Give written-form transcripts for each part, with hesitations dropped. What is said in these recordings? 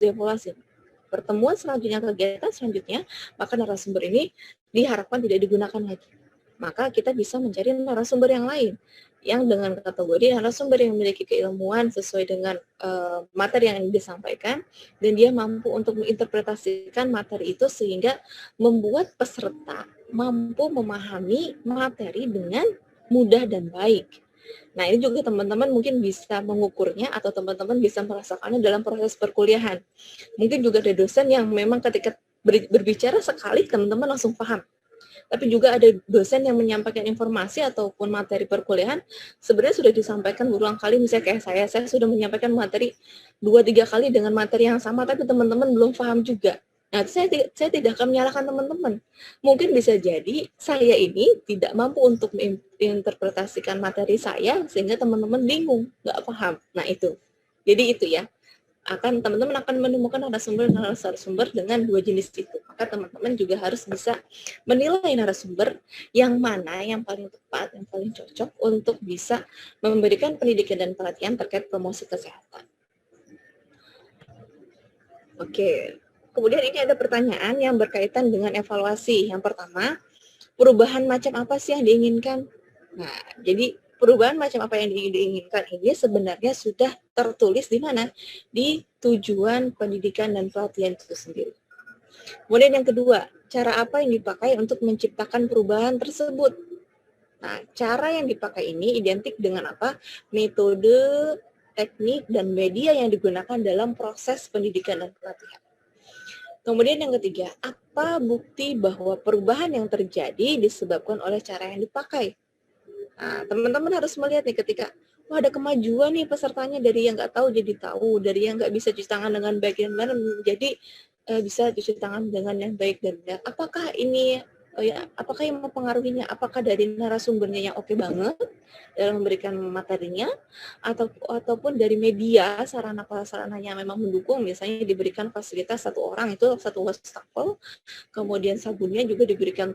dievaluasi. Pertemuan selanjutnya, kegiatan selanjutnya, maka narasumber ini diharapkan tidak digunakan lagi. Maka kita bisa mencari narasumber yang lain yang dengan kategori narasumber yang memiliki keilmuan sesuai dengan materi yang disampaikan, dan dia mampu untuk menginterpretasikan materi itu sehingga membuat peserta mampu memahami materi dengan mudah dan baik. Nah, ini juga teman-teman mungkin bisa mengukurnya atau teman-teman bisa merasakannya dalam proses perkuliahan. Mungkin juga ada dosen yang memang ketika berbicara sekali teman-teman langsung paham. Tapi juga ada dosen yang menyampaikan informasi ataupun materi perkuliahan sebenarnya sudah disampaikan berulang kali, misalnya kayak saya sudah menyampaikan materi 2-3 kali dengan materi yang sama, tapi teman-teman belum paham juga. Nah, saya tidak akan menyalahkan teman-teman. Mungkin bisa jadi saya ini tidak mampu untuk menginterpretasikan materi saya sehingga teman-teman bingung, nggak paham. Nah, itu. Jadi itu ya, teman-teman akan menemukan narasumber dengan dua jenis itu. Maka teman-teman juga harus bisa menilai narasumber yang mana yang paling tepat, yang paling cocok untuk bisa memberikan pendidikan dan pelatihan terkait promosi kesehatan. Oke, kemudian ini ada pertanyaan yang berkaitan dengan evaluasi. Yang pertama, perubahan macam apa sih yang diinginkan? Nah, jadi perubahan macam apa yang diinginkan ini sebenarnya sudah tertulis di mana? Di tujuan pendidikan dan pelatihan itu sendiri. Kemudian yang kedua, cara apa yang dipakai untuk menciptakan perubahan tersebut? Nah, cara yang dipakai ini identik dengan apa? Metode, teknik, dan media yang digunakan dalam proses pendidikan dan pelatihan. Kemudian yang ketiga, apa bukti bahwa perubahan yang terjadi disebabkan oleh cara yang dipakai? Nah, teman-teman harus melihat nih ketika ada kemajuan nih pesertanya dari yang nggak tahu jadi tahu, dari yang nggak bisa cuci tangan dengan baik dan benar menjadi bisa cuci tangan dengan yang baik dan benar. Apakah ini apakah yang mempengaruhinya? Apakah dari narasumbernya yang oke banget dalam memberikan materinya, ataupun dari media sarana-prasarananya memang mendukung, misalnya diberikan fasilitas satu orang itu satu wastafel, kemudian sabunnya juga diberikan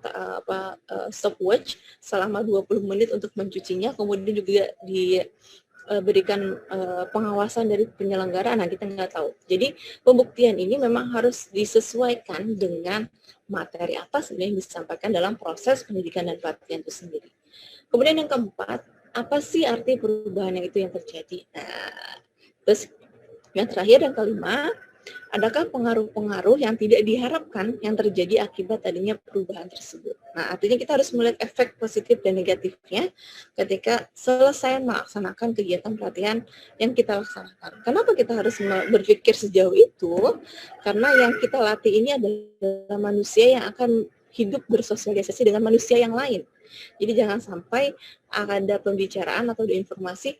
stopwatch selama 20 menit untuk mencucinya, kemudian juga diberikan pengawasan dari penyelenggara. Nah, kita nggak tahu. Jadi pembuktian ini memang harus disesuaikan dengan materi apa sebenarnya yang disampaikan dalam proses pendidikan dan pelatihan itu sendiri. Kemudian yang keempat, apa sih arti perubahan yang itu yang terjadi? Nah, terus yang terakhir, yang kelima, adakah pengaruh-pengaruh yang tidak diharapkan yang terjadi akibat adanya perubahan tersebut? Nah, artinya kita harus melihat efek positif dan negatifnya ketika selesai melaksanakan kegiatan pelatihan yang kita laksanakan. Kenapa kita harus berpikir sejauh itu? Karena yang kita latih ini adalah manusia yang akan hidup bersosialisasi dengan manusia yang lain. Jadi jangan sampai ada pembicaraan atau ada informasi,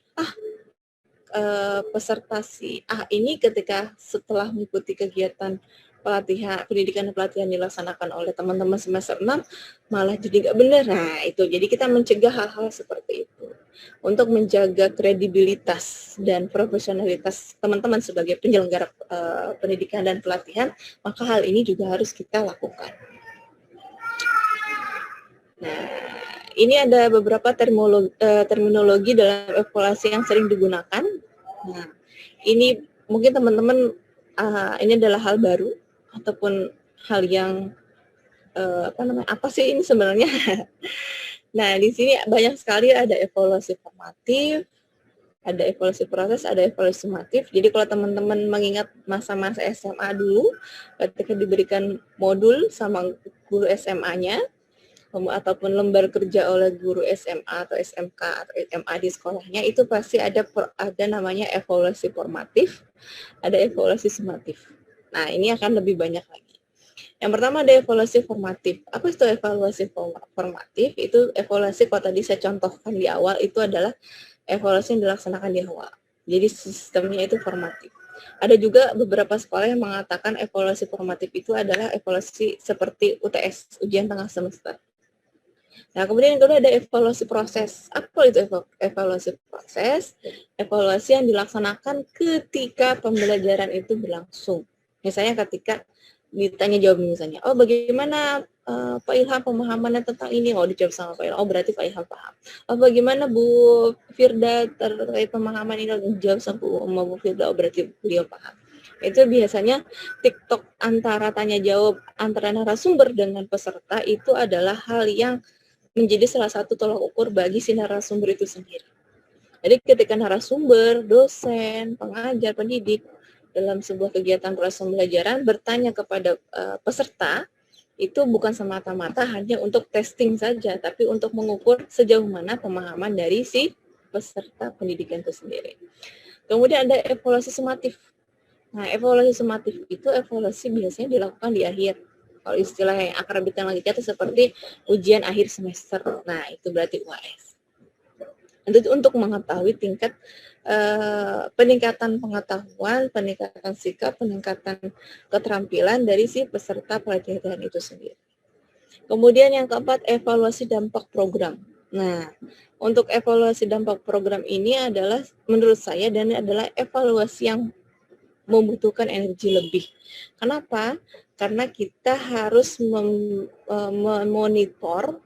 peserta si A ini ketika setelah mengikuti kegiatan pelatihan, pendidikan dan pelatihan dilaksanakan oleh teman-teman semester 6 malah jadi nggak benar. Nah, itu. Jadi kita mencegah hal-hal seperti itu. Untuk menjaga kredibilitas dan profesionalitas teman-teman sebagai penyelenggara pendidikan dan pelatihan, maka hal ini juga harus kita lakukan. Nah, ini ada beberapa terminologi dalam evaluasi yang sering digunakan. Nah, ini mungkin teman-teman ini adalah hal baru ataupun hal yang apa sih ini sebenarnya? Nah, di sini banyak sekali ada evaluasi formatif, ada evaluasi proses, ada evaluasi sumatif. Jadi kalau teman-teman mengingat masa-masa SMA dulu, ketika diberikan modul sama guru SMA-nya, ataupun lembar kerja oleh guru SMA atau SMK atau SMA di sekolahnya, itu pasti ada namanya evaluasi formatif, ada evaluasi sumatif. Nah, ini akan lebih banyak lagi. Yang pertama ada evaluasi formatif. Apa itu evaluasi formatif? Itu evaluasi kalau tadi saya contohkan di awal, itu adalah evaluasi yang dilaksanakan di awal. Jadi sistemnya itu formatif. Ada juga beberapa sekolah yang mengatakan evaluasi formatif itu adalah evaluasi seperti UTS, ujian tengah semester. Nah, kemudian yang kedua ada evaluasi proses. Apa itu evaluasi proses? Evaluasi yang dilaksanakan ketika pembelajaran itu berlangsung. Misalnya ketika ditanya jawab misalnya, bagaimana Pak Ilham pemahamannya tentang ini? Dijawab sama Pak Ilham, berarti Pak Ilham paham. Bagaimana Bu Firda terkait pemahaman ini? Dijawab sama Bu Firda, berarti beliau paham. Itu biasanya TikTok antara tanya jawab antara narasumber dengan peserta itu adalah hal yang menjadi salah satu tolak ukur bagi si narasumber itu sendiri. Jadi ketika narasumber, dosen, pengajar, pendidik dalam sebuah kegiatan proses pembelajaran bertanya kepada peserta, itu bukan semata-mata hanya untuk testing saja, tapi untuk mengukur sejauh mana pemahaman dari si peserta pendidikan itu sendiri. Kemudian ada evaluasi sumatif. Nah, evaluasi sumatif itu evaluasi biasanya dilakukan di akhir. Kalau istilah yang akrab dikenal itu seperti ujian akhir semester. Nah, itu berarti UAS. Itu untuk mengetahui tingkat peningkatan pengetahuan, peningkatan sikap, peningkatan keterampilan dari si peserta pelatihan itu sendiri. Kemudian yang keempat, evaluasi dampak program. Nah, untuk evaluasi dampak program ini adalah menurut saya dan adalah evaluasi yang membutuhkan energi lebih. Kenapa? Karena kita harus memonitor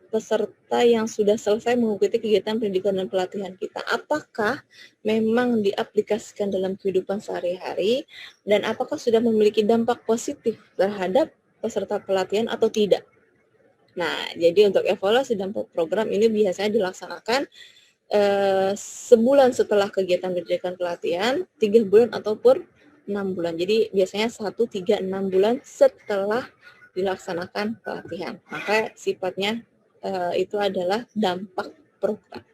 peserta yang sudah selesai mengikuti kegiatan pendidikan dan pelatihan kita. Apakah memang diaplikasikan dalam kehidupan sehari-hari dan apakah sudah memiliki dampak positif terhadap peserta pelatihan atau tidak. Nah, jadi untuk evaluasi dampak program ini biasanya dilaksanakan sebulan setelah kegiatan pendidikan pelatihan, 3 bulan ataupun 6 bulan. Jadi biasanya 1, 3, 6 bulan setelah dilaksanakan pelatihan. Maka sifatnya itu adalah dampak program.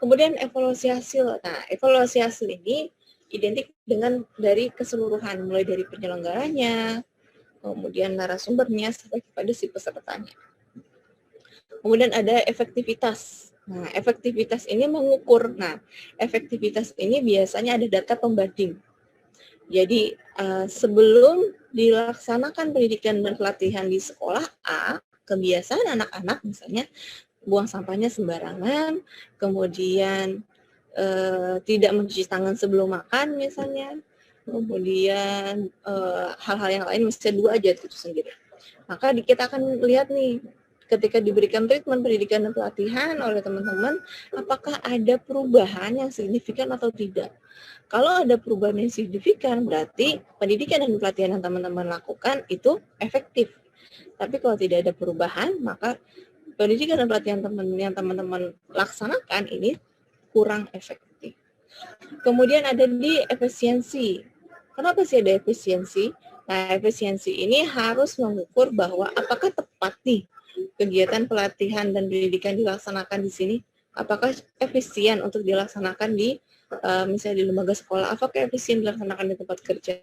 Kemudian evaluasi hasil. Nah, evaluasi hasil ini identik dengan dari keseluruhan, mulai dari penyelenggaranya, kemudian narasumbernya, sampai kepada si pesertanya. Kemudian ada efektivitas. Nah, efektivitas ini mengukur. Nah, efektivitas ini biasanya ada data pembanding. Jadi, sebelum dilaksanakan pendidikan dan pelatihan di sekolah A, kebiasaan anak-anak misalnya buang sampahnya sembarangan, kemudian tidak mencuci tangan sebelum makan misalnya, kemudian hal-hal yang lain misalnya 2 aja itu sendiri. Maka kita akan lihat nih, ketika diberikan treatment pendidikan dan pelatihan oleh teman-teman, apakah ada perubahan yang signifikan atau tidak. Kalau ada perubahan yang signifikan, berarti pendidikan dan pelatihan yang teman-teman lakukan itu efektif. Tapi kalau tidak ada perubahan, maka pendidikan dan pelatihan yang teman-teman laksanakan ini kurang efektif. Kemudian ada di efisiensi. Kenapa sih ada efisiensi? Nah, efisiensi ini harus mengukur bahwa apakah tepat nih kegiatan pelatihan dan pendidikan dilaksanakan di sini, apakah efisien untuk dilaksanakan di misalnya di lembaga sekolah, apakah efisien dilaksanakan di tempat kerja,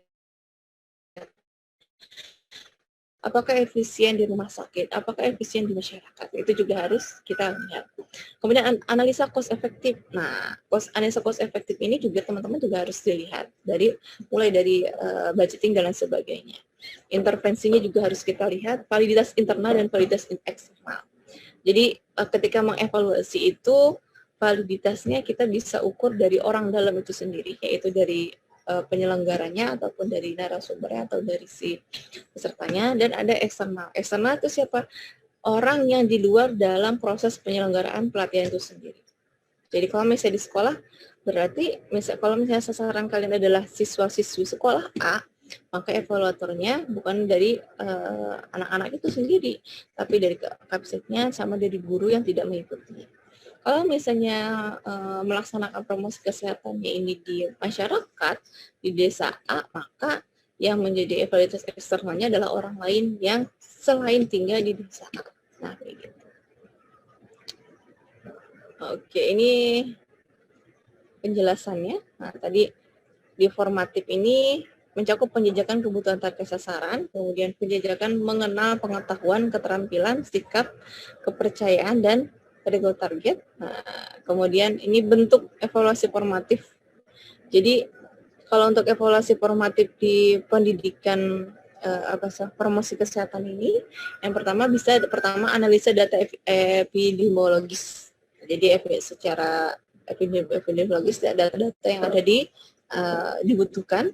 apakah efisien di rumah sakit, apakah efisien di masyarakat, itu juga harus kita lihat. Kemudian analisa cost efektif. Nah, analisa cost efektif ini juga teman-teman juga harus dilihat mulai dari budgeting dan lain sebagainya. Intervensinya juga harus kita lihat, validitas internal dan validitas eksternal. Jadi ketika mengevaluasi itu, validitasnya kita bisa ukur dari orang dalam itu sendiri, yaitu dari penyelenggaranya ataupun dari narasumbernya atau dari si pesertanya. Dan ada eksternal. Eksternal itu siapa? Orang yang di luar dalam proses penyelenggaraan pelatihan itu sendiri. Jadi kalau misalnya di sekolah, berarti kalau misalnya sasaran kalian adalah siswa-siswi sekolah A, maka evaluatornya bukan dari anak-anak itu sendiri, tapi dari kapsetnya sama dari guru yang tidak mengikuti. Kalau misalnya melaksanakan promosi kesehatannya ini di masyarakat, di desa A, maka yang menjadi evaluator eksternalnya adalah orang lain yang selain tinggal di desa A. Nah, kayak gitu. Oke, ini penjelasannya. Nah, tadi di formatif ini mencakup penjajakan kebutuhan target sasaran, kemudian penjajakan mengenal pengetahuan, keterampilan, sikap, kepercayaan, dan pedagogi target. Nah, kemudian ini bentuk evaluasi formatif. Jadi kalau untuk evaluasi formatif di pendidikan promosi kesehatan ini, yang pertama analisa data epidemiologis. Jadi secara epidemiologis data-data yang ada dibutuhkan.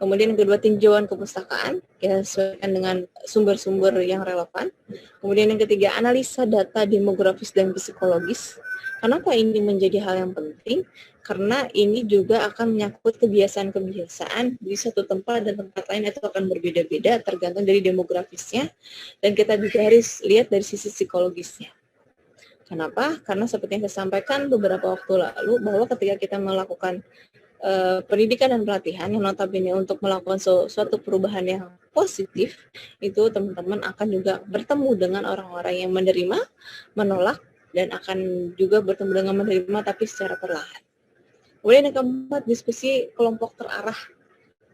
Kemudian yang kedua, tinjauan kepustakaan, ya, sesuaikan dengan sumber-sumber yang relevan. Kemudian yang ketiga, analisa data demografis dan psikologis. Kenapa ini menjadi hal yang penting? Karena ini juga akan menyangkut kebiasaan-kebiasaan di satu tempat dan tempat lain itu akan berbeda-beda tergantung dari demografisnya, dan kita juga harus lihat dari sisi psikologisnya. Kenapa? Karena seperti yang saya sampaikan beberapa waktu lalu, bahwa ketika kita melakukan pendidikan dan pelatihan yang notabene untuk melakukan suatu perubahan yang positif, itu teman-teman akan juga bertemu dengan orang-orang yang menerima, menolak, dan akan juga bertemu dengan menerima tapi secara perlahan. Kemudian yang keempat, diskusi kelompok terarah.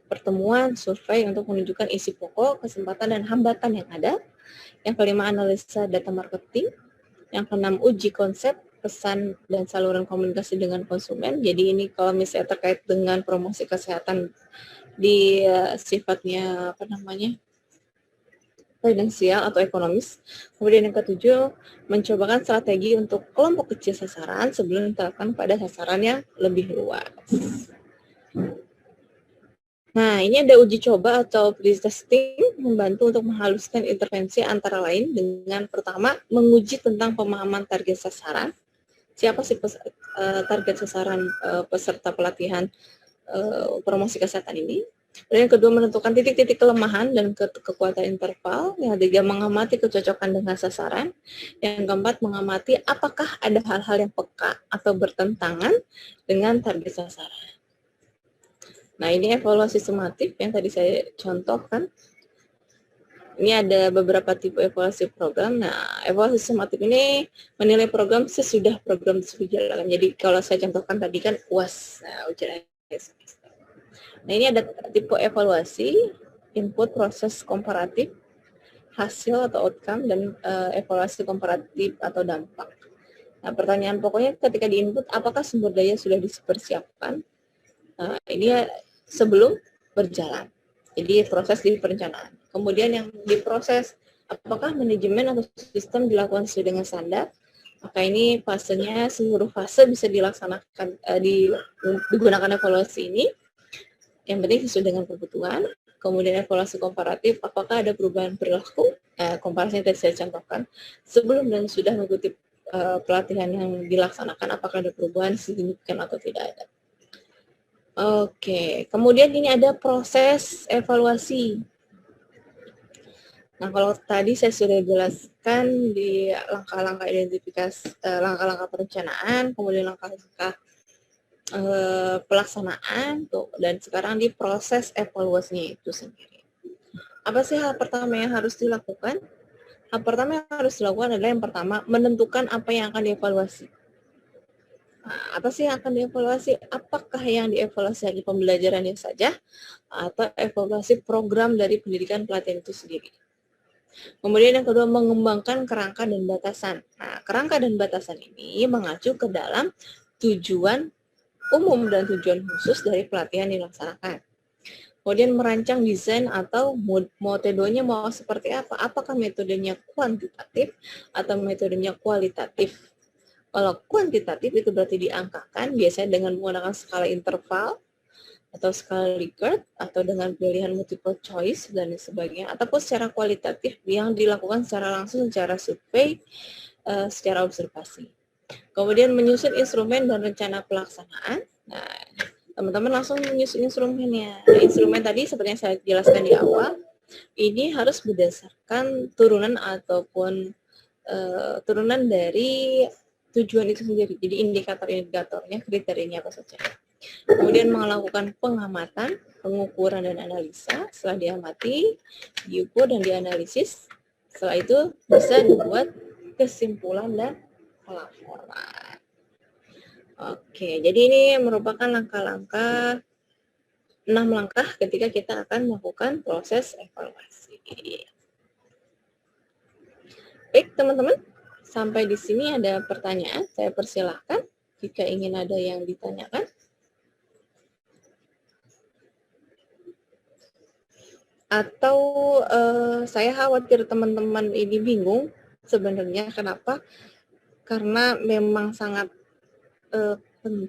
Pertemuan, survei untuk menunjukkan isi pokok, kesempatan, dan hambatan yang ada. Yang kelima, analisa data marketing. Yang keenam, uji konsep, pesan, dan saluran komunikasi dengan konsumen. Jadi ini kalau misalnya terkait dengan promosi kesehatan di sifatnya finansial atau ekonomis. Kemudian yang ketujuh, mencobakan strategi untuk kelompok kecil sasaran sebelum diterapkan pada sasaran yang lebih luas. Nah, ini ada uji coba atau pre-testing membantu untuk menghaluskan intervensi antara lain dengan pertama, menguji tentang pemahaman target sasaran. Siapa sih target sasaran peserta pelatihan promosi kesehatan ini? Dan yang kedua, menentukan titik-titik kelemahan dan kekuatan interval. Yang ketiga, mengamati kecocokan dengan sasaran. Yang keempat, mengamati apakah ada hal-hal yang peka atau bertentangan dengan target sasaran. Nah, ini evaluasi sumatif yang tadi saya contohkan. Ini ada beberapa tipe evaluasi program. Nah, evaluasi sumatif ini menilai program sesudah program tersebut jalan. Jadi kalau saya contohkan tadi kan UAS, ujian akhir semester. Nah, ini ada tipe evaluasi, input, proses komparatif, hasil atau outcome, dan evaluasi komparatif atau dampak. Nah, pertanyaan pokoknya ketika di input, apakah sumber daya sudah dipersiapkan? Ini sebelum berjalan. Jadi proses di perencanaan. Kemudian yang diproses, apakah manajemen atau sistem dilakukan sesuai dengan standar? Maka ini fasenya, seluruh fase bisa dilaksanakan, digunakan evaluasi ini. Yang penting sesuai dengan kebutuhan. Kemudian evaluasi komparatif, apakah ada perubahan perilaku? Komparasi yang tadi saya contohkan. Sebelum dan sudah mengikuti pelatihan yang dilaksanakan, apakah ada perubahan signifikan atau tidak ada. Oke, kemudian ini ada proses evaluasi. Nah, kalau tadi saya sudah jelaskan di langkah-langkah identifikasi, langkah-langkah perencanaan, kemudian langkah-langkah pelaksanaan, dan sekarang di proses evaluasinya itu sendiri. Apa sih hal pertama yang harus dilakukan? Hal pertama yang harus dilakukan adalah yang pertama, menentukan apa yang akan dievaluasi. Nah, apa sih yang akan dievaluasi? Apakah yang dievaluasi hanya pembelajarannya saja atau evaluasi program dari pendidikan pelatihan itu sendiri? Kemudian yang kedua, mengembangkan kerangka dan batasan. Nah, kerangka dan batasan ini mengacu ke dalam tujuan umum dan tujuan khusus dari pelatihan yang dilaksanakan. Kemudian merancang desain atau metodenya mau seperti apa? Apakah metodenya kuantitatif atau metodenya kualitatif? Kalau kuantitatif itu berarti diangkakan, biasanya dengan menggunakan skala interval atau skala Likert atau dengan pilihan multiple choice dan sebagainya, ataupun secara kualitatif yang dilakukan secara langsung secara survei, secara observasi. Kemudian menyusun instrumen dan rencana pelaksanaan. Nah, teman-teman langsung menyusun instrumennya. Nah, instrumen tadi seperti yang saya jelaskan di awal, ini harus berdasarkan turunan ataupun turunan dari tujuan itu sendiri. Jadi indikator-indikatornya, kriterianya apa saja. Kemudian melakukan pengamatan, pengukuran, dan analisa. Setelah diamati, diukur, dan dianalisis. Setelah itu bisa dibuat kesimpulan dan pelaporan. Oke, jadi ini merupakan langkah-langkah, 6 langkah ketika kita akan melakukan proses evaluasi. Baik, teman-teman. Sampai di sini ada pertanyaan, saya persilahkan jika ingin ada yang ditanyakan. Atau saya khawatir teman-teman ini bingung sebenarnya kenapa? Karena memang sangat penting